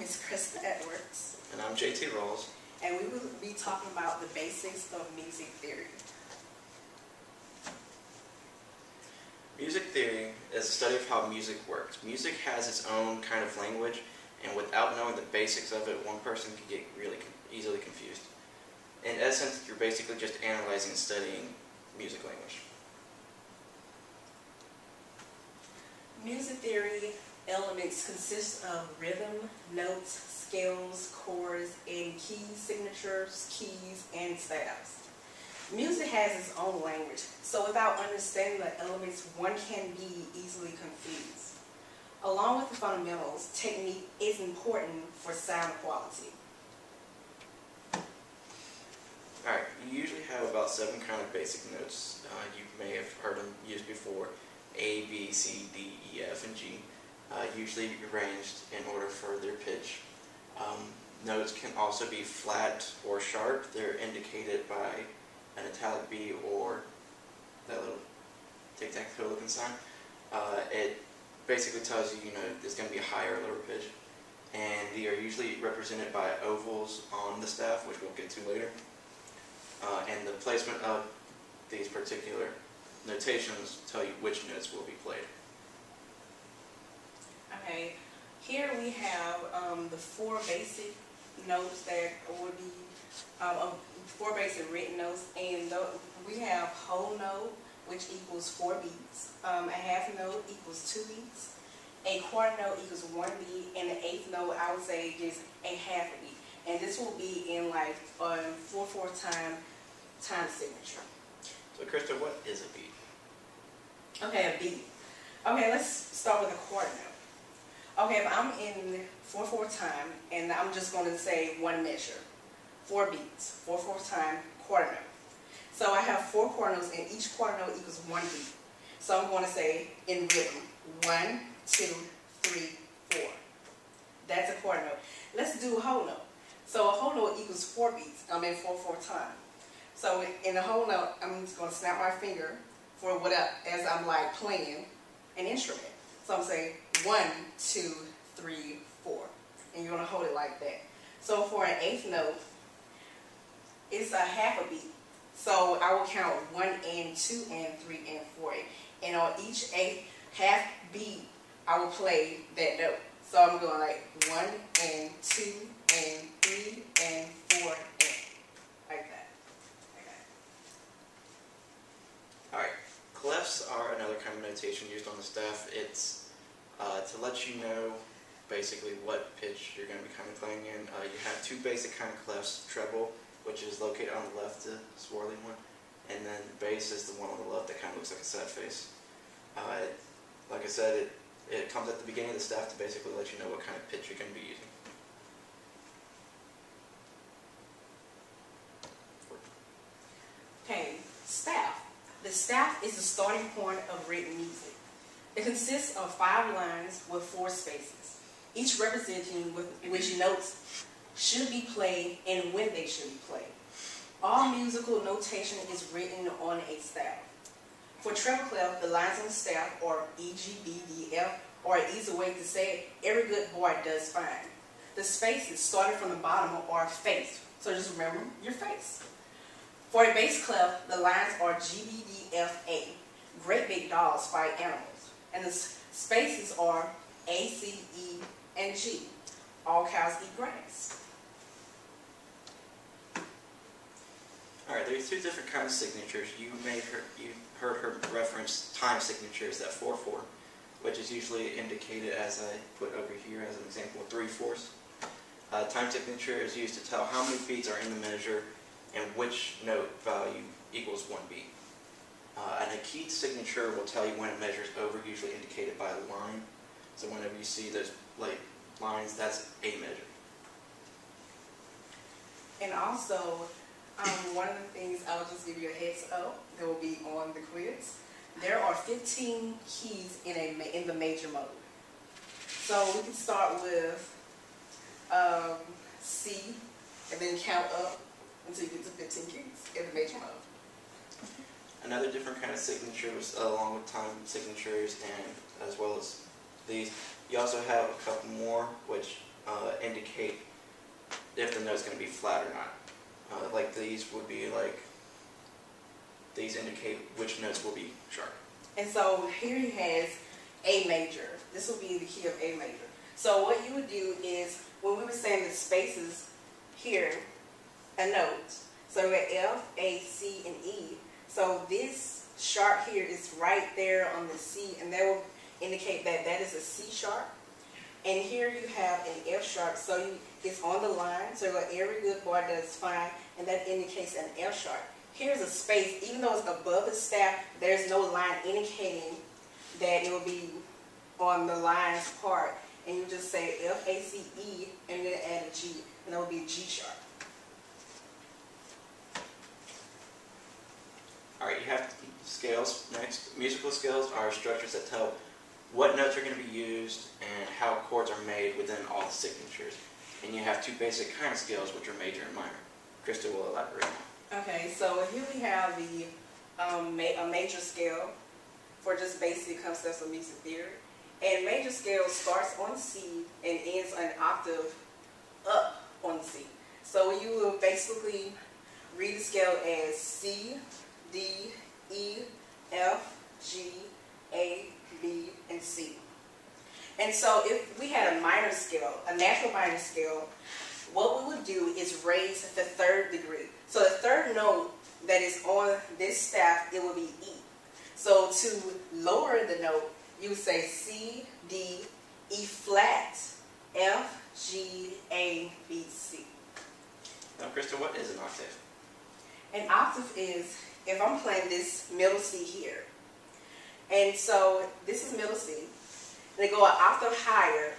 is Krista Edwards. And I'm JT Rolls. And we will be talking about the basics of music theory. Music theory is a study of how music works. Music has its own kind of language, and without knowing the basics of it, one person can get really easily confused. In essence, you're basically just analyzing and studying music language. Music theory elements consist of rhythm, notes, scales, chords, and key signatures, keys, and staves. Music has its own language, so without understanding the elements, one can be easily confused. Along with the fundamentals, technique is important for sound quality. Alright, you usually have about 7 kind of basic notes. You may have heard them used before. A, B, C, D, E, F, and G. Usually arranged in order for their pitch. Notes can also be flat or sharp. They're indicated by an italic B or that little tic-tac-toe looking sign. It basically tells you, it's going to be a higher or lower pitch. And they are usually represented by ovals on the staff, which we'll get to later. And the placement of these particular notations tell you which notes will be played. Okay, here we have the 4 basic notes that would be 4 basic written notes, and we have whole note, which equals 4 beats. A half note equals 2 beats. A quarter note equals 1 beat, and the 8th note I would say is a half a beat. And this will be in like 4/4 time signature. So Krista, what is a beat? Okay, a beat. Okay, let's start with a quarter note. Okay, if I'm in 4/4 time, and I'm just going to say one measure, 4 beats, 4/4 time, quarter note. So I have 4 quarter notes, and each quarter note equals 1 beat. So I'm going to say in rhythm, 1, 2, 3, 4. That's a quarter note. Let's do a whole note. So a whole note equals 4 beats. I'm in 4/4 time. So in a whole note, I'm just going to snap my finger for as I'm like playing an instrument. So I'm saying 1, 2, 3, 4. And you're going to hold it like that. So for an 8th note, it's a half a beat. So I will count 1 and 2 and 3 and 4. And on each 8th half beat, I will play that note. So I'm going like 1 and 2 and 3 and 4 and like that. Alright, clefs are another kind of notation used on the staff. It's to let you know basically what pitch you're going to be kind of playing in. You have 2 basic kind of clefs: treble, which is located on the left, the swirling one, and then bass is the one on the left that kind of looks like a sad face. Like I said, it comes at the beginning of the staff to basically let you know what kind of pitch you're going to be using. Okay, staff. The staff is the starting point of written music. It consists of 5 lines with 4 spaces, each representing which notes should be played and when they should be played. All musical notation is written on a staff. For treble clef, the lines on the staff are E, G, B, D, F, or an easy way to say it, every good boy does fine. The spaces starting from the bottom are face, so just remember your face. For a bass clef, the lines are G, B, D, F, A. Great big dogs fight animals. And the spaces are A, C, E, and G. All cows eat grass. Alright, there's 2 different kinds of signatures. You heard her reference time signatures, that 4/4, which is usually indicated, as I put over here as an example, 3/4. Time signature is used to tell how many beats are in the measure and which note value equals 1 beat. And a keyed signature will tell you when a measure is over, usually indicated by a line. So whenever you see those lines, that's a measure. And also, one of the things, I'll just give you a heads up, that will be on the quiz. There are 15 keys in the major mode. So we can start with C, and then count up until you get to 15 keys in the major mode. Another different kind of signatures, along with time signatures and as well as these, you also have a couple more which indicate if the note's going to be flat or not. Like these would be like, these indicate which notes will be sharp. And so here he has A major. This will be the key of A major. So what you would do is, when we were saying the spaces here, a note, so we have F, A, C, and E. So this sharp here is right there on the C, and that will indicate that that is a C sharp. And here you have an F sharp, so it's on the line, so every good boy does fine, and that indicates an F sharp. Here's a space, even though it's above the staff, there's no line indicating that it will be on the line's part. And you just say F, A, C, E, and then add a G, and that will be G sharp. Alright, you have scales next. Musical scales are structures that tell what notes are going to be used and how chords are made within all the signatures. And you have two basic kind of scales, which are major and minor. Krista will elaborate now. Okay, so here we have the a major scale for just basic concepts of music theory. And major scale starts on C and ends an octave up on C. So you will basically read the scale as C, D, E, F, G, A, B, and C. And so if we had a minor scale, a natural minor scale, what we would do is raise the third degree. So the third note that is on this staff, it will be E. So to lower the note, you would say C, D, E flat, F, G, A, B, C. Now, Krista, what is an octave? An octave is, if I'm playing this middle C here, and so this is middle C, they go an octave higher,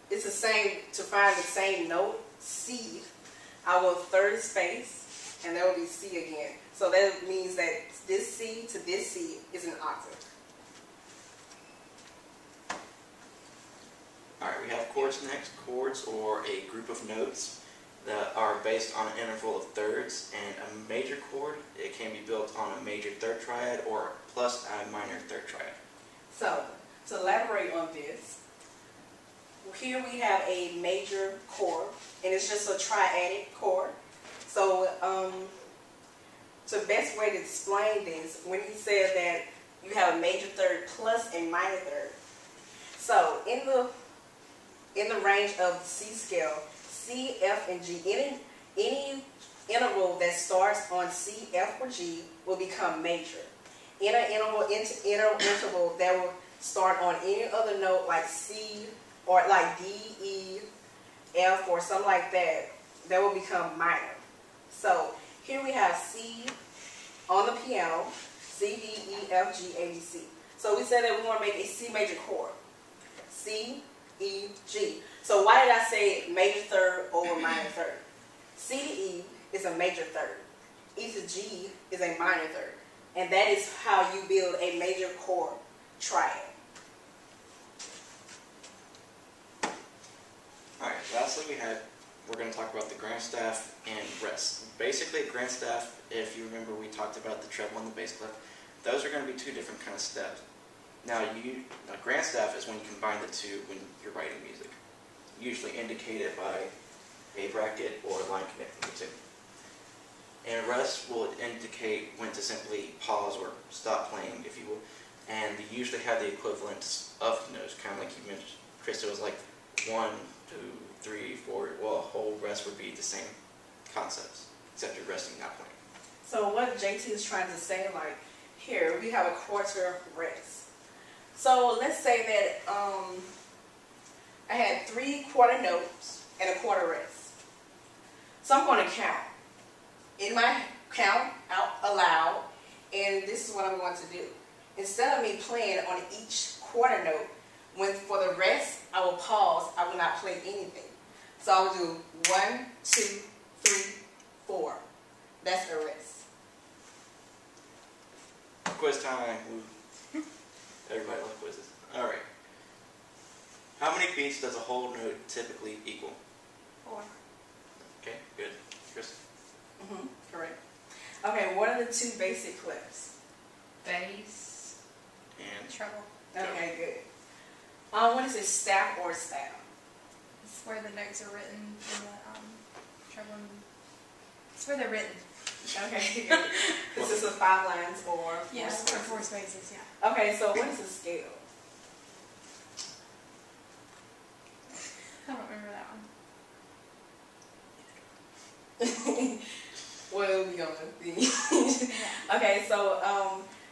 it's the same, to find the same note, C, I will third space, and there will be C again. So that means that this C to this C is an octave. Alright, we have chords next. Chords, or a group of notes that are based on an interval of thirds, and a major chord, it can be built on a major third triad or plus a minor third triad. So, to elaborate on this, here we have a major chord, and it's just a triadic chord. So, the best way to explain this, when he says that you have a major third plus a minor third. So, in the range of C scale, C, F, and G, any interval that starts on C, F, or G will become major. In an interval that will start on any other note like C or like D, E, F, or something like that, that will become minor. So here we have C on the piano, C, D, E, F, G, A, B, C. So we said that we want to make a C major chord. C, E, G. So why did I say major third over minor third? C to E is a major third. E to G is a minor third. And that is how you build a major chord triad. Alright, lastly we're going to talk about the grand staff and rest. Basically, a grand staff, if you remember, we talked about the treble and the bass clef. Those are going to be two different kind of steps. Now, a grand staff is when you combine the two when you're writing music, usually indicated by a bracket or a line connecting the two. And rest will indicate when to simply pause or stop playing, if you will. And they usually have the equivalents of the notes, kind of like you mentioned. Krista was like 1, 2, 3, 4. Well, a whole rest would be the same concepts, except you're resting, not playing. So what JT is trying to say, like, here we have a quarter rest. So let's say that I had 3 quarter notes and a quarter rest. So I'm going to count. In my count out aloud, and this is what I'm going to do. Instead of me playing on each quarter note, when for the rest I will pause, I will not play anything. So I will do 1, 2, 3, 4. That's a rest. Quiz time. Everybody loves quizzes. Alright. How many beats does a whole note typically equal? 4. Okay, good. Chris? Correct. Okay, what are the 2 basic clefs? Bass. And Treble. Okay, good. What is it, staff or staff? It's where the notes are written in the treble. It's where they're written. Okay. Consists of 5 lines or 4 Yeah, spaces. or 4 spaces. Yeah. Okay, so what is a scale? I don't remember that one. Well, we gonna see. Yeah. Okay, so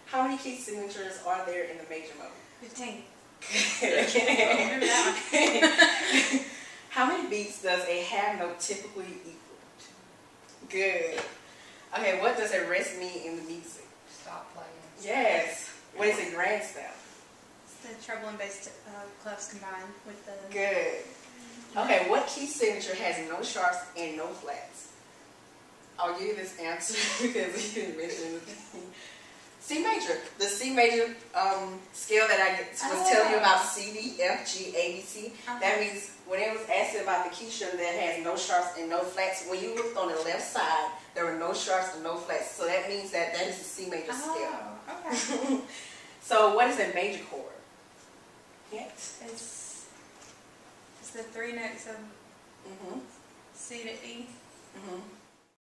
how many key signatures are there in the major mode? 15. I don't remember that one. How many beats does a half note typically equal? Good. Okay, what does a rest mean in the music? Stop playing. Yes. What is a grand step? It's the treble and bass clefs combined with the. Good. Okay, what key signature has no sharps and no flats? I'll give you this answer because you didn't mention it. C major. The C major scale that I was telling you about, C, D, F, G, A, B, C. That means when it was asking about the key string that has no sharps and no flats, when you looked on the left side, there were no sharps and no flats. So that means that is the C major scale. Oh, okay. So what is a major chord? Yes. It's the 3 notes of Mm-hmm. C to E. Mm-hmm.